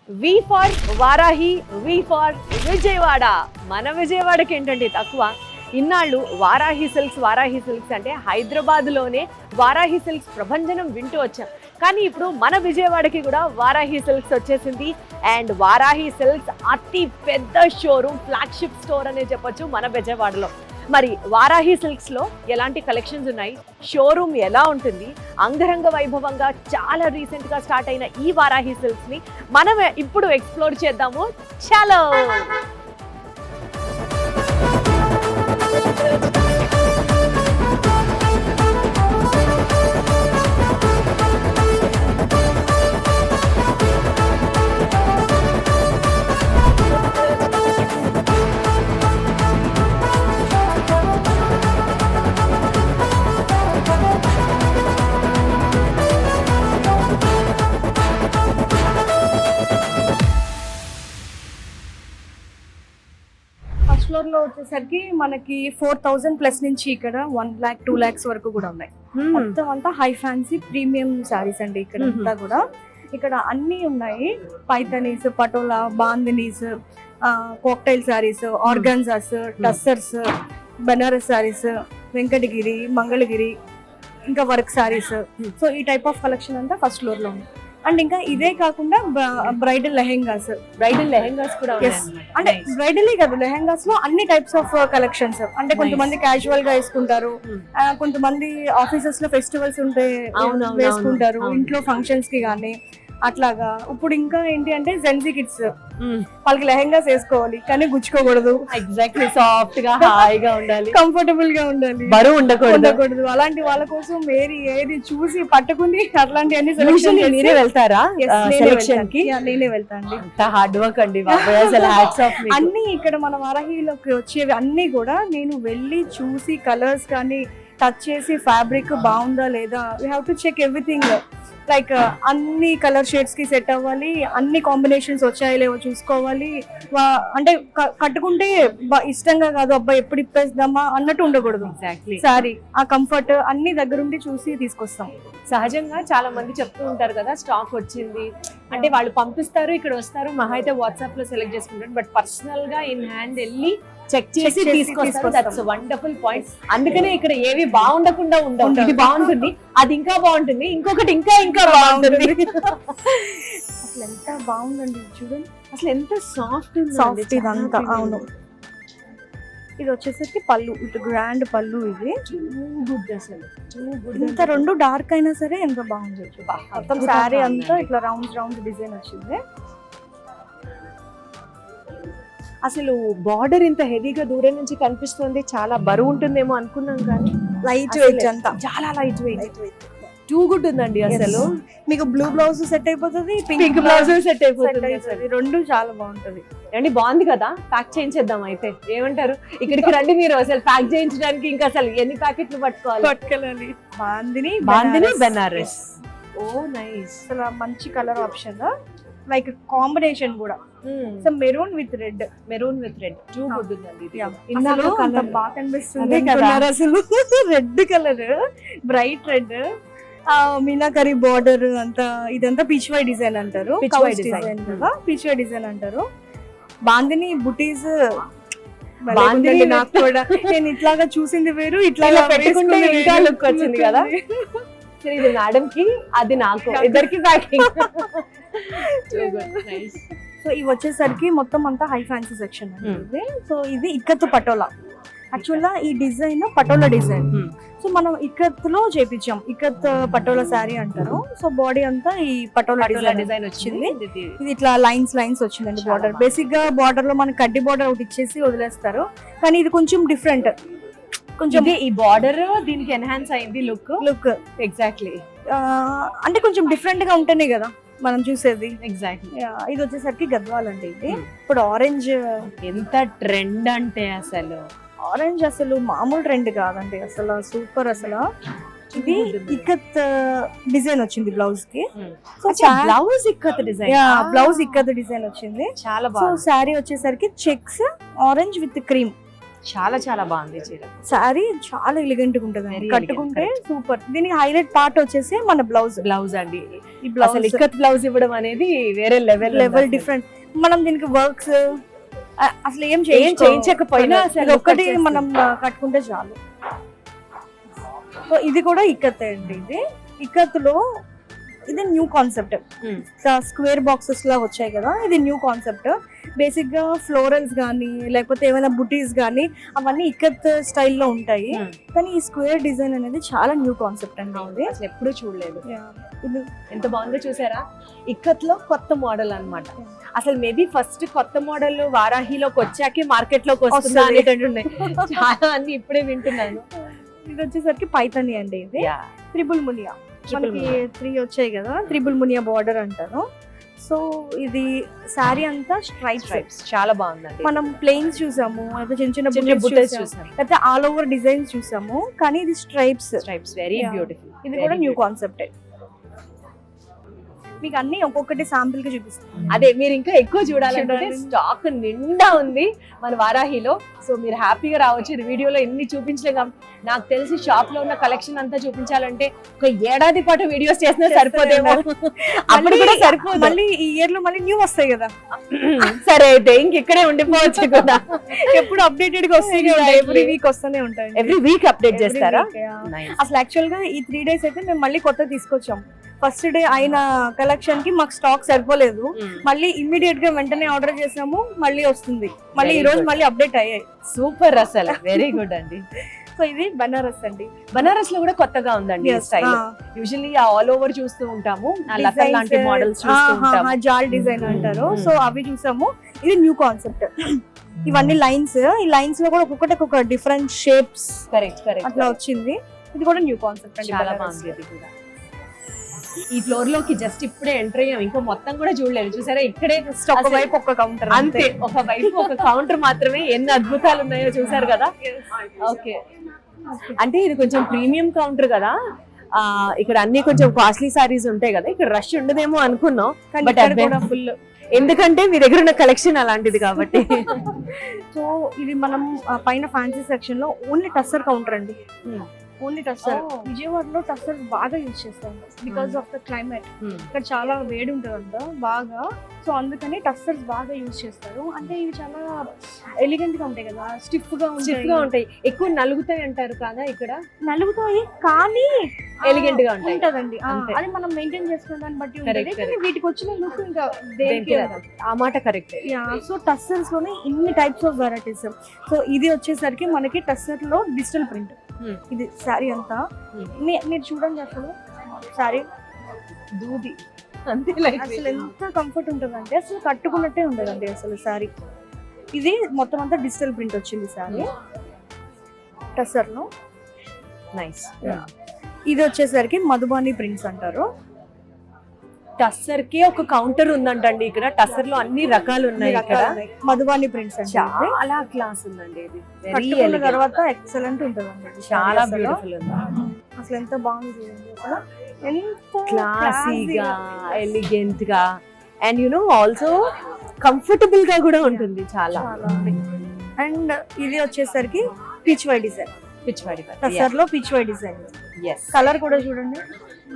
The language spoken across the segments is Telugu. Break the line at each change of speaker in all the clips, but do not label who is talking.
We for Varahi, V for Vijayawada. మన విజయవాడకి ఏంటంటే తక్కువ. ఇన్నాళ్ళు వారాహి సిల్క్స్ అంటే హైదరాబాద్లోనే వారాహి సిల్క్స్ ప్రభంజనం వింటూ వచ్చాం. కానీ ఇప్పుడు మన విజయవాడకి కూడా వారాహి సిల్క్స్ వచ్చేసింది. అండ్ వారాహి సిల్క్స్ అతి పెద్ద షోరూమ్, ఫ్లాగ్షిప్ స్టోర్ అనే చెప్పొచ్చు మన విజయవాడలో. మరి వారాహి సిల్క్స్లో ఎలాంటి కలెక్షన్స్ ఉన్నాయి, షోరూమ్ ఎలా ఉంటుంది, అంగరంగ వైభవంగా చాలా రీసెంట్గా స్టార్ట్ అయిన ఈ వారాహి సిల్క్స్ని మనం ఇప్పుడు ఎక్స్ప్లోర్ చేద్దాము. చలో.
ఫస్ట్ ఫ్లోర్ లో వచ్చేసరికి మనకి 4000 ప్లస్ నుంచి ఇక్కడ 1 lakh 2 lakhs వరకు కూడా ఉన్నాయి. మొత్తం అంతా హై ఫ్యాన్సీ ప్రీమియం సారీస్ అండి. ఇక్కడ అంతా కూడా ఇక్కడ అన్ని ఉన్నాయి. పైథనీస్, పటోలా, బాందినీస్, కాక్టైల్ సారీస్, ఆర్గాన్జాస్, టస్సర్స్, బనారస్ సారీస్, వెంకటగిరి, మంగళగిరి, ఇంకా వర్క్ సారీస్. సో ఈ టైప్ ఆఫ్ కలెక్షన్ అంతా ఫస్ట్ ఫ్లోర్ లో ఉంది. అండ్ ఇంకా ఇదే కాకుండా బ్రైడల్ లెహెంగాస్
కూడా
అంటే బ్రైడలే కాదు, లెహెంగాస్ లో అన్ని టైప్స్ ఆఫ్ కలెక్షన్స్. అంటే కొంతమంది క్యాజువల్ గా వేసుకుంటారు, కొంతమంది ఆఫీసెస్ లో ఫెస్టివల్స్ ఉంటే వేసుకుంటారు, ఇంట్లో ఫంక్షన్స్ కి గానీ అట్లాగా. ఇప్పుడు ఇంకా ఏంటి అంటే జెన్జీ కిడ్స్, వాళ్ళకి లెహెంగాస్ వేసుకోవాలి కానీ గుచ్చుకోకూడదు,
ఎగ్జాక్ట్లీ సాఫ్ట్ గా హాయిగా ఉండాలి,
కంఫర్టబుల్ గా ఉండాలి,
బరువు ఉండకూడదు.
అలాంటి వాళ్ళ కోసం ఏది చూసి పట్టుకుని అట్లాంటి అన్ని
మీరే వెళ్తారా సెలక్షన్ కి?
నేనే వెళ్తాను.
హార్డ్ వర్క్ అండి బాబాయ్, అసలు హ్యాట్స్ ఆఫ్.
అన్ని ఇక్కడ మన వారాహిలోకి వచ్చేవి అన్ని కూడా నేను వెళ్ళి చూసి కలర్స్ కానీ టచ్ చేసి ఫ్యాబ్రిక్ బాగుందా లేదా, we have to check everything. Like అన్ని కలర్ షేడ్స్ కి సెట్ అవ్వాలి, అన్ని కాంబినేషన్స్ వచ్చాయో లేవో చూసుకోవాలి. అంటే కట్టుకుంటే ఇష్టంగా కాదు, అబ్బాయి ఎప్పుడు ఇప్పేద్దామా అన్నట్టు ఉండకూడదు. సారీ ఆ కంఫర్ట్ అన్ని దగ్గరుండి చూసి తీసుకొస్తాం.
సహజంగా చాలా మంది చెప్తూ ఉంటారు కదా, స్టాక్ వచ్చింది అంటే వాళ్ళు పంపిస్తారు, ఇక్కడ వస్తారు, మహా అయితే వాట్సాప్ లో సెలెక్ట్ చేసుకుంటారు. బట్ పర్సనల్ గా ఇన్ హ్యాండ్ వెళ్ళి చెక్ చేసి తీసుకొస్తారు. That's wonderful point. అందుకనే ఇక్కడ ఏవి బాగుండకుండా ఉండవు. ఇది బాగుంటుంది, అది ఇంకా బాగుంటుంది, ఇంకొకటి ఇంకా ఇంకా బాగుంటుంది.
అసలు ఎంత బాగుందండి చూడండి,
అసలు ఎంత సాఫ్ట్
సాఫ్ట్ ఇదంతా. అవును, ఇది వచ్చేసరికి పళ్ళు, ఇటు గ్రాండ్ పళ్ళు. ఇది ఇంత రెండు డార్క్ అయినా సరే ఎంత బాగుంది. మొత్తం శారీ అంతా ఇట్లా రౌండ్ డిజైన్ వచ్చింది.
అసలు బార్డర్ ఇంత హెవీగా దూరం నుంచి కనిపిస్తుంది, చాలా బరువు ఉంటుందేమో అనుకున్నాం కానీ
లైట్ వెయిట్ అంతా,
చాలా లైట్ వెయిట్, టూ గుడ్ ఉందండి. అసలు
మీకు బ్లూ బ్లౌజ్ సెట్ అయిపోతుంది,
పింక్ బ్లౌజ్ సెట్ అయిపోతుంది,
రెండు చాలా బాగుంటది.
అండి బాగుంది కదా, ప్యాక్ చేయించేద్దాం అయితే, ఏమంటారు? ఇక్కడికి రండి మీరు, అసలు ప్యాక్ చేయించడానికి ఇంకా అసలు ఎన్ని ప్యాకెట్లు
పట్టుకోవాలి.
బాందిని బెనారస్. ఓ నైస్,
అసలు మంచి కలర్ ఆప్షన్. లైక్ కాంబినేషన్ కూడా maroon with red
too good ఉందండి.
బాగా కనిపిస్తుంది అసలు. Red colour, bright red, meenakari border అంతా, ఇదంతా పిచ్వై డిజైన్ అంటారు. పిచ్వై డిజైన్ అంటారు. బాందిని బుటీస్ నాకు కూడా, నేను ఇట్లాగా చూసింది వేరు, ఇట్లా
పెట్టుకుంటే ఇంకా లుక్ వచ్చింది కదా. ఇది మేడం కి, అది నాకు, ఇద్దరికి ప్యాకింగ్.
సో ఇవి వచ్చేసరికి మొత్తం అంతా హై ఫ్యాన్సీ సెక్షన్ అండి. సో ఇది ఇక్కత్ పటోలా. యాక్చువల్ గా ఈ డిజైన్ పటోలా డిజైన్. సో మనం ఇక్కత్ లో చేపించాం, ఇక్కత్ పటోలా శారీ అంటారు. సో బాడీ అంతా ఈ పటోలా డిజైన్ వచ్చింది. ఇది ఇట్లా లైన్స్ వచ్చిందండి బార్డర్. బేసిక్ గా బార్డర్ లో మనకి కడ్డీ బార్డర్ ఒకటి ఇచ్చేసి వదిలేస్తారు, కానీ ఇది కొంచెం డిఫరెంట్. కొంచెం
ఈ బార్డర్ దీనికి ఎన్హాన్స్ అయింది లుక్. ఎగ్జాక్ట్లీ,
అంటే కొంచెం డిఫరెంట్ గా ఉంటేనే కదా మనం చూసేది.
ఎగ్జాక్ట్లీ.
ఇది వచ్చేసరికి గద్వాల్ అండి. ఇది ఇప్పుడు ఆరెంజ్
ఎంత ట్రెండ్ అంటే, అసలు
ఆరెంజ్ అసలు మామూలు ట్రెండ్ కాదండి, అసలు సూపర్. అసలు ఇది ఇక్కత్ డిజైన్ వచ్చింది బ్లౌజ్ కి.
బ్లౌజ్ ఇక్కత్ డిజైన్
వచ్చింది,
చాలా బాగుంది.
శారీ వచ్చేసరికి చెక్స్ ఆరెంజ్ విత్ క్రీమ్.
చాలా చాలా బాగుంది చీర.
శారీ చాలా ఎలిగెంట్ గా ఉంటుంది,
Very
కట్టుకుంటే
elegant,
సూపర్. దీనికి హైలైట్ పార్ట్ వచ్చేసి మన బ్లౌజ్.
బ్లౌజ్ అండి,
ఈ బ్లౌజ్
అసలు ఇక్కత్ బ్లౌజ్ ఇవ్వడం అనేది వేరే
లెవెల్ డిఫరెంట్. మనం దీనికి వర్క్స్ అసలు ఏం
చేయించకపోయినా అసలు
ఇది ఒక్కటి
వచ్చేస్తుంది.
మనం కట్టుకుంటే చాలు. సో ఇది కూడా ఇక్కత్ అండి. ఇది ఇక్కత్తులో ఇది న్యూ కాన్సెప్ట్. స్క్వేర్ బాక్సెస్ లా వచ్చాయి కదా, ఇది న్యూ కాన్సెప్ట్. బేసిక్ గా ఫ్లోరల్స్ కానీ లేకపోతే ఏమైనా బుటీస్ కానీ అవన్నీ ఇక్కత్ స్టైల్లో ఉంటాయి. కానీ ఈ స్క్వేర్ డిజైన్ అనేది చాలా న్యూ కాన్సెప్ట్ అండి. ఇది
అసలు ఎప్పుడూ చూడలేదు.
ఇది
ఎంత బాగుందో చూసారా, ఇక్కత్ లో కొత్త మోడల్ అన్నమాట. అసలు మేబీ ఫస్ట్ కొత్త మోడల్ వారాహిలోకి వచ్చాకే మార్కెట్ లోకి వస్తుందా అనేటట్టున్నాయి. చాలా అన్ని ఇప్పుడే వింటున్నాను.
ఇది వచ్చేసరికి పైతని అండి. ఇది త్రిబుల్ మునియా, మనకి 3 వచ్చాయి కదా, త్రిబుల్ మునియా బార్డర్ అంటారు. సో ఇది శారీ అంతా స్ట్రైప్స్,
చాలా బాగుందండి.
మనం ప్లెయిన్స్ చూసాము, అయితే చిన్న చిన్న
చిన్న
బుటీస్
బుటీస్
చూసాము,
చూసాం,
లేకపోతే ఆల్ ఓవర్ డిజైన్స్ చూసాము. కానీ ఇది స్ట్రైప్స్
వెరీ
Yeah.
బ్యూటిఫుల్.
ఇది కూడా న్యూ కాన్సెప్ట్. మీకు అన్ని ఒక్కొక్కటి శాంపుల్ కి చూపిస్తాను.
అదే మీరు ఇంకా ఎక్కువ చూడాలంటే
చూడాలి.
స్టాక్ నిండా ఉంది మన వారాహిలో. సో మీరు హ్యాపీగా రావచ్చు. వీడియోలో ఎన్ని చూపించలేం కాబట్టి నాకు తెలిసి షాప్ లో ఉన్న కలెక్షన్ అంతా చూపించాలంటే ఒక ఏడాది పాటు వీడియోస్ చేసినా సరిపోదేమో. అప్పుడు కూడా సరిపోదు.
మళ్ళీ ఈ ఇయర్ లో మళ్ళీ న్యూ వస్తాయి కదా.
సరే అయితే ఇక్కడే ఉండిపోవచ్చు కదా.
ఎప్పుడు అప్డేటెడ్ గా వస్తాయి కదా, ఎవ్రీ వీక్ వస్తూనే ఉంటాయి.
ఎవ్రీ వీక్ అప్డేట్
Every
చేస్తారా?
week, yeah.
Nice.
అసలు యాక్చువల్ గా ఈ 3 days అయితే మేము మళ్ళీ కొత్త తీసుకొచ్చాం. ఫస్ట్ డే అయిన కలెక్షన్ కి మాకు స్టాక్ సరిపోలేదు. మళ్ళీ ఇమ్మీడియట్ గా వెంటనే ఆర్డర్ చేసాము, మళ్ళీ వస్తుంది. మళ్ళీ
Very
ఈ రోజు
good.
మళ్ళీ అప్డేట్ అయ్యాయి.
సూపర్ అసలు వెరీ గుడ్ అండి.
సో ఇది బనారస్ అండి.
బనారస్ లో కూడా కొత్తగా ఉందండి ఈ స్టైల్. యూజువల్లీ ఆల్ ఓవర్ చూస్తూ ఉంటాము, ఆ లత లాంటి మోడల్స్ చూస్తూ ఉంటాము.
జాల్ డిజైన్ అంటారు. సో అవి చూసాము. ఇది న్యూ కాన్సెప్ట్. ఇవన్నీ లైన్స్, ఈ లైన్స్ లో కూడా ఒక్కొక్కటి ఒక్కొక్క డిఫరెంట్ షేప్స్
కరెక్ట్
అట్లా వచ్చింది. ఇది కూడా న్యూ కాన్సెప్ట్ అండి.
చాలా
బనారస్.
బాగుంది. ఇది కూడా ఈ ఫ్లోర్ లోకి జస్ట్ ఇప్పుడే ఎంటర్ అయ్యాం, ఇంకా మొత్తం కూడా చూడలేదు. చూసారా, ఇక్కడే
ఒక వైపు ఒక కౌంటర్
అంతే, ఒక వైపు ఒక కౌంటర్ మాత్రమే. ఎన్ని అద్భుతాలు ఉన్నాయో చూసారు కదా. ఓకే, అంటే ఇది కొంచెం ప్రీమియం కౌంటర్ కదా. ఇక్కడ అన్ని కొంచెం కాస్ట్లీ సారీస్ ఉంటాయి కదా, ఇక్కడ రష్ ఉండదేమో అనుకున్నాం. బట్
కూడా ఫుల్,
ఎందుకంటే మీ దగ్గర ఉన్న కలెక్షన్ అలాంటిది కాబట్టి.
సో ఇది మనం పైన ఫ్యాన్సీ సెక్షన్ లో ఓన్లీ టస్సర్ కౌంటర్ అండి. ఓన్లీ టస్సర్.
Oh.
విజయవాడలో టస్సర్ బాగా యూజ్ చేస్తాం బికాస్ ఆఫ్ ద క్లైమేట్. ఇక్కడ చాలా వేడి ఉంటుందంట బాగా. సో అందుకని టస్సర్స్ బాగా యూజ్ చేస్తారు. అంటే ఇవి చాలా ఎలిగెంట్ గా ఉంటాయి కదా, స్టిఫ్ గా
ఉంటాయి, ఎక్కువ నలుగుతాయి అంటారు కదా. ఇక్కడ
నలుగుతాయి కానీ
ఎలిగెంట్ గా ఉంటాయి.
ఉంటదండి.
అంతే.
అది మనం మెయింటైన్ చేసుకున్న దాన్ని బట్టి
Correct,
ఉంటుంది. కానీ
correct.
వీటికి వచ్చిన లుక్ ఇంకా
దేనికి రాదు. ఆ మాట కరెక్ట్.
సో టస్సర్స్ లోనే ఇన్ని టైప్స్ ఆఫ్ వెరైటీస్. సో ఇది వచ్చేసరికి మనకి టస్సర్ లో డిజిటల్ ప్రింట్. ఇది శారీ అంతా మీరు చూడండి, అసలు శారీ
దూది అంతే.
అసలు ఎంత కంఫర్ట్ ఉంటుందంటే అసలు కట్టుకున్నట్టే ఉండదండి అసలు శారీ. ఇది మొత్తం అంతా డిజిటల్ ప్రింట్ వచ్చింది శారీ టస్సర్ లో.
నైస్.
ఇది వచ్చేసరికి మధుబాని ప్రింట్స్ అంటారు.
టస్సర్ కి ఒక కౌంటర్ ఉందంటండి ఇక్కడ. టస్సర్ లో అన్ని రకాలు ఉన్నాయి ఇక్కడ.
మధుబాని ప్రింట్స్ అంటే
చాలా క్లాస్ ఉందండి. ఇది వెరీ
కట్టుకున్న
ఎలిగెంట్,
తర్వాత ఎక్సలెంట్ ఉంటుందండి.
చాలా
అసలు
బ్యూటిఫుల్ ఉంది.
అసలు ఎంత బాగుంది చూడండి. అసలు ఎంత
క్లాసీగా, ఎలిగెంట్ గా, and you know also comfortable గా కూడా ఉంటుంది చాలా.
అండ్ ఇది వచ్చేసరికి పిచ్ వై డిజైన్.
పిచ్చివాడి
టస్సర్ లో పిచ్ వై డిజైన్. కలర్ కూడా చూడండి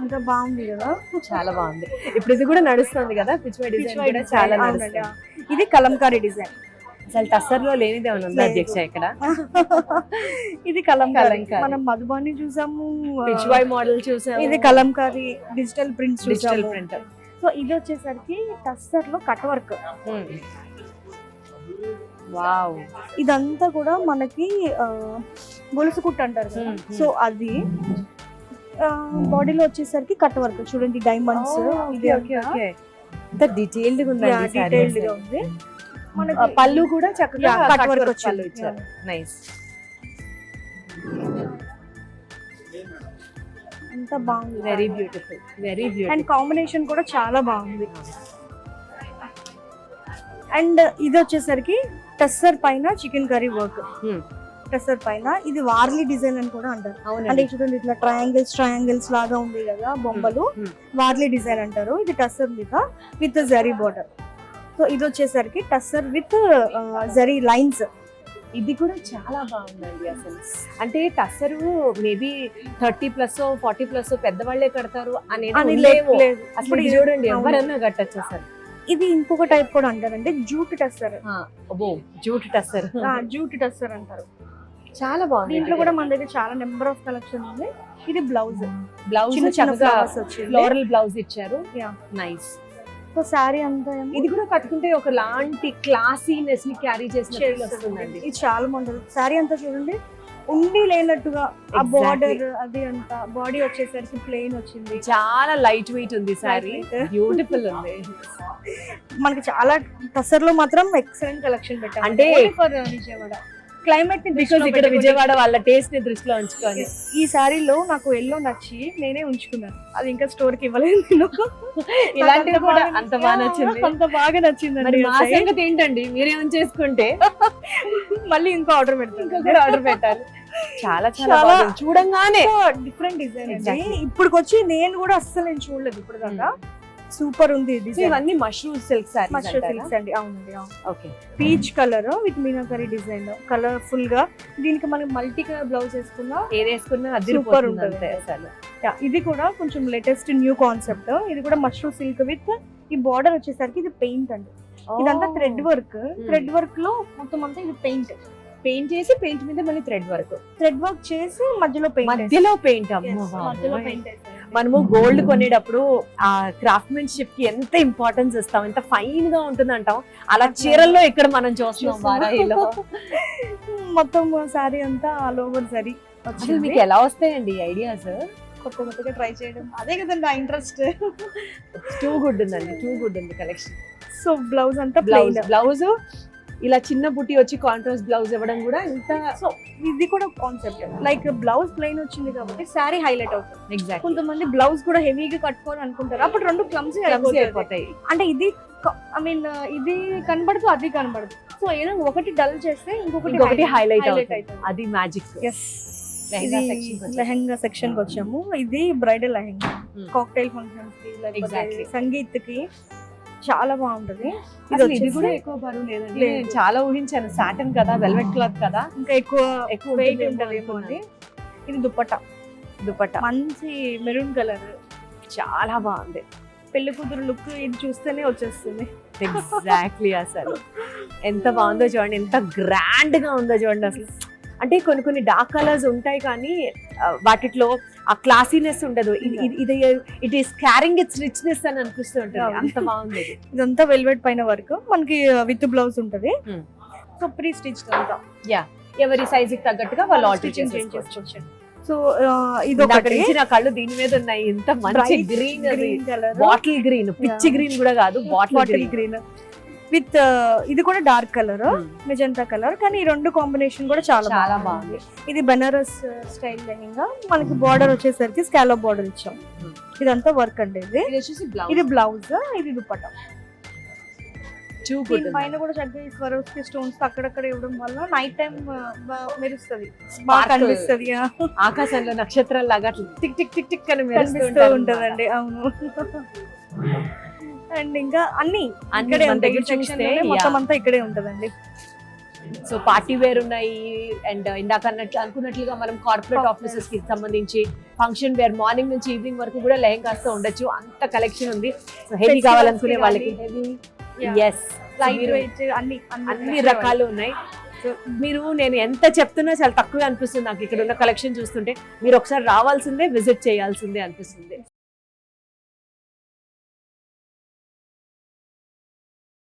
ఎంత బాగుంది కదా,
చాలా బాగుంది. ఇప్పుడు ఇది కూడా నడుస్తుంది కదా, పిచ్చివాడి డిజైన్ కూడా చాలా నడుస్తుంది.
ఇది కలంకారీ డిజైన్.
అసలు టస్సర్ లో లేనిది ఏమైనా ఉందా అధ్యక్ష ఇక్కడ?
ఇది కలంకారీ.
కలంకారీ.
మనం మధుబాని చూసాము,
పిచ్చివాయి మోడల్ చూసాము.
ఇది కలంకారీ డిజిటల్ ప్రింట్
డిజిటల్
చూసాము.
ప్రింట్.
సో ఇది వచ్చేసరికి టస్సర్ లో కట్ వర్క్.
వావ్.
ఇదంతా కూడా మనకి గొలుసు కుట్టు అంటారు కదా. సో అది బాడీలో వచ్చేసరికి కట్ వర్క్ చూడండి, డైమండ్స్. ఇది
డీటెయిల్డ్ గా ఉంది.
డీటెయిల్డ్ గా ఉంది. మనకి
పళ్ళు కూడా చక్కగా
కట్
కట్
వర్క్
వర్క్
వచ్చింది.
ఇచ్చారు. నైస్.
ఎంత బాగుంది,
very beautiful, very
and
beautiful.
Combination కూడా చాలా బాగుంది. అండ్ ఇది వచ్చేసరికి టస్సర్ పైన చికెన్ కర్రీ వర్క్. టస్సర్ పైన ఇది వార్లీ డిజైన్ అని కూడా అంటారు. అంటే చూడండి ఇట్లా ట్రయాంగిల్స్ లాగా ఉంది కదా బొమ్మలు, వార్లీ డిజైన్ అంటారు. ఇది టస్సర్ మీద విత్ జరీ బోర్డర్. సో ఇది వచ్చేసరికి టస్సర్ విత్ జరీ లైన్స్.
ఇది కూడా చాలా బాగుందండి అసలు. అంటే టస్సరు మేబీ 30+ 40+ పెద్దవాళ్లే కడతారు
అని
అనేది
లేదు, లేదు.
అసలు
ఇప్పుడు
ఇది
ఇది
చూడండి
అవును.
ఎవరన్నా కట్టచ్చు అసలు.
ఇది ఇంకొక టైప్ కూడా అంటారండి, jute tussar.
Jute tussar
jute tussar అంటారు.
చాలా బాగుంది.
దీంట్లో కూడా మన దగ్గర చాలా నెంబర్ ఆఫ్ కలెక్షన్ ఉంది. ఇది బ్లౌజ్,
బ్లౌజ్
చిన్న చిన్న
చక్కగా
flowers వచ్చింది.
ఫ్లోరల్ బ్లౌజ్ ఇచ్చారు.
Yeah.
నైస్.
సో శారీ అంతా ఏమో
ఇది కూడా కట్టుకుంటే ఒక లాంటి క్లాసీనెస్ ని క్యారీ చేసిన feel వస్తుందండి.
ఇది చాలా బాగుంటుంది. శారీ అంతా చూడండి ఉండి లేనట్టుగా ఆ
Exactly.
బార్డర్ అది అంతా, బాడీ వచ్చేసరికి ప్లెయిన్ వచ్చింది.
చాలా లైట్ వెయిట్ ఉంది సారీ,
Lightweight.
బ్యూటిఫుల్ ఉంది.
మనకి చాలా టసర్ లో మాత్రం ఎక్సలెంట్ కలెక్షన్ పెట్టాం.
అంటే
ఫర్ విజయవాడ క్లైమేట్ ని
బికాస్ ఇక్కడ విజయవాడ వాళ్ళ టేస్ట్ ని దృష్టిలో ఉంచుకొని
ఈ సారీలో నాకు ఎల్లో నచ్చి నేనే ఉంచుకున్నాను. అది ఇంకా స్టోర్ కి ఇవ్వలేదు నేను.
ఇలాంటివి కూడా అంత బాగా నచ్చింది.
అంత బాగా నచ్చింది.
మరి మా సంగతి ఏంటండి, మీరేం చేసుకుంటే
మళ్ళీ ఇంకో ఆర్డర్ పెడతాను.
ఇంకొకటి ఆర్డర్ పెట్టాలి. చాలా చాలా
చాలా
బాగుంది. చూడంగానే
డిఫరెంట్ డిజైన్.
Exactly.
ఇప్పుడు వచ్చి నేను కూడా అస్సలు నేను చూడలేదు ఇప్పుడు దాకా. సూపర్ ఉంది
సో
డిజైన్.
ఇవన్నీ mushroom silk saris
mustard silks అండి. అవునండి, అవును.
Okay.
Peach colour with meenakari design, colourful గా. దీనికి మనం మల్టీ కలర్ బ్లౌజ్ వేసుకున్నా
ఏది వేసుకున్నా
సూపర్
అదిరిపోతుంది
ఉంటుంది
అంతే అసలు.
ఇది కూడా కొంచెం లేటెస్ట్ న్యూ కాన్సెప్ట్. ఇది కూడా మష్రూమ్ సిల్క్ విత్ ఈ బార్డర్ వచ్చేసరికి ఇది పెయింట్ అండి. ఇదంతా థ్రెడ్ వర్క్. థ్రెడ్ వర్క్ లో మొత్తం అంతా ఇది పెయింట్
చేసి పెయింట్ మీద మళ్ళీ థ్రెడ్ వర్క్,
థ్రెడ్ వర్క్ చేసి మధ్యలో పెయింట్.
మధ్యలో పెయింట్.
మధ్యలో పెయింట్.
మనము గోల్డ్ కొనేటప్పుడు ఆ క్రాఫ్ట్మెన్షిప్ కి ఎంత ఇంపార్టెన్స్ ఇస్తాం, ఎంత ఫైన్ గా ఉంటుంది అంటాం, అలా చీరల్లో ఇక్కడ మనం చూస్తున్నాం వారాహిలో.
మొత్తం సారీ అంతా ఆల్ ఓవర్ సారీ.
అసలు మీకు ఎలా వస్తాయండి ఐడియాస్?
కొత్తగా ట్రై చేయడం, అదే కదండి ఆ ఇంట్రెస్ట్.
టూ గుడ్ ఉందండి, టూ గుడ్ ఉంది కలెక్షన్.
సో బ్లౌజ్ అంతా ప్లెయిన్.
బ్లౌజ్ ఇలా చిన్న బుట్టి వచ్చి కాంట్రాస్ట్ బ్లౌజ్ ఇవ్వడం కూడా ఇంత.
సో ఇది కూడా కాన్సెప్ట్, లైక్ బ్లౌజ్ ప్లెయిన్ వచ్చింది కాబట్టి సారీ హైలైట్ అవుతుంది.
ఎగ్జాక్ట్.
కొంతమంది బ్లౌజ్ కూడా హెవీగా కట్టుకోవాలి అనుకుంటారు, అప్పుడు రెండు క్లమ్సీ
అయిపోతాయి.
అంటే ఇది ఐ మీన్ ఇది కనబడుతూ అది కనబడదు. సో ఏదో ఒకటి డల్ చేస్తే ఇంకొకటి
హైలైట్
అవుతుంది.
అవుతుంది. అది మ్యాజిక్.
లెహంగా సెక్షన్ కి వచ్చాము. ఇది బ్రైడల్ లెహంగా, కాక్టైల్ ఫంక్షన్స్ కి,
Exactly.
సంగీత్ కి చాలా బాగుంటది.
అసలు ఇది కూడా ఎక్కువ బరువు లేదండి.
లేదు.
నేను చాలా ఊహించాను, సాటన్ కదా, వెల్వెట్ క్లాత్ కదా,
ఇంకా ఎక్కువ వెయిట్
ఉంటుందేమో
ఉంటదేమో అని.
అనుకున్నాను.
ఇది దుపట్టా, మంచి మెరూన్ కలర్,
చాలా బాగుంది.
పెళ్లి కూతురు లుక్ ఇది చూస్తేనే వచ్చేస్తుంది.
ఎగ్జాక్ట్లీ. అసలు ఎంత బాగుందో చూడండి, ఎంత గ్రాండ్ గా ఉందో చూడండి అసలు. అంటే కొన్ని డార్క్ కలర్స్ ఉంటాయి కానీ వాటిలో ఆ క్లాసీనెస్ ఉండదు. ఇది it is carrying it's richness అని అనిపిస్తూ ఉంటుంది. అంత బాగుంది.
ఇదంతా వెల్వెట్ పైన వర్క్, మనకి విత్ బ్లౌజ్ ఉంటది.
Hmm.
సో ప్రీ స్టిచ్ అంతా
ఎవరి సైజ్ కి తగ్గట్టుగా వాళ్ళు ఆల్టర్
Stitching
చేసుకోవచ్చు.
సో ఇది ఒకటి
నా కళ్ళు దీని మీద ఉన్నాయి. ఇంత మంచి green,
green colour,
bottle green, పిచ్చి గ్రీన్ కూడా కాదు, బాటిల్
బాటిల్ గ్రీన్ విత్ ఇది కూడా డార్క్ కలర్, మెజంతా కలర్. కానీ ఈ రెండు కాంబినేషన్ కూడా చాలా
చాలా
బాగుంది. ఇది బెనారస్ స్టైల్ లెహంగా, మనకి బార్డర్ వచ్చేసరికి స్కాలప్ బార్డర్ ఇచ్చాం. ఇదంతా వర్క్ అండి. ఇది బ్లౌజ్, ఇది దుపట్టా. పైన కూడా చక్కగా ఈ స్వరోస్కి స్టోన్స్ అక్కడక్కడ ఇవ్వడం వల్ల నైట్ టైం మెరుస్తుంది, బాగా కనిపిస్తుంది.
ఆకాశంలో నక్షత్రాలు లాగా టిక్ టిక్ టిక్ టిక్ అని
కనిపిస్తూ ఉంటదండి. అవును. అండ్ ఇంకా అన్ని ఇక్కడే ఉంటాయి. సెక్షన్ మొత్తం అంతా ఇక్కడే ఉంటదండి.
సో పార్టీ వేర్ ఉన్నాయి. అండ్ ఇందాక అనుకున్నట్లుగా మనం కార్పొరేట్ ఆఫీసెస్ కి సంబంధించి ఫంక్షన్ వేర్ మార్నింగ్ నుంచి ఈవినింగ్ వరకు కూడా లెహంగాస్ ఉండొచ్చు. అంత కలెక్షన్ ఉంది. సో హెవీ కావాలనుకునే వాళ్ళకి అన్ని రకాలు ఉన్నాయి. సో నేను ఎంత చెప్తున్నా చాలా తక్కువ అనిపిస్తుంది నాకు ఇక్కడ ఉన్న కలెక్షన్ చూస్తుంటే. మీరు ఒకసారి రావాల్సిందే, విజిట్ చేయాల్సిందే అనిపిస్తుంది.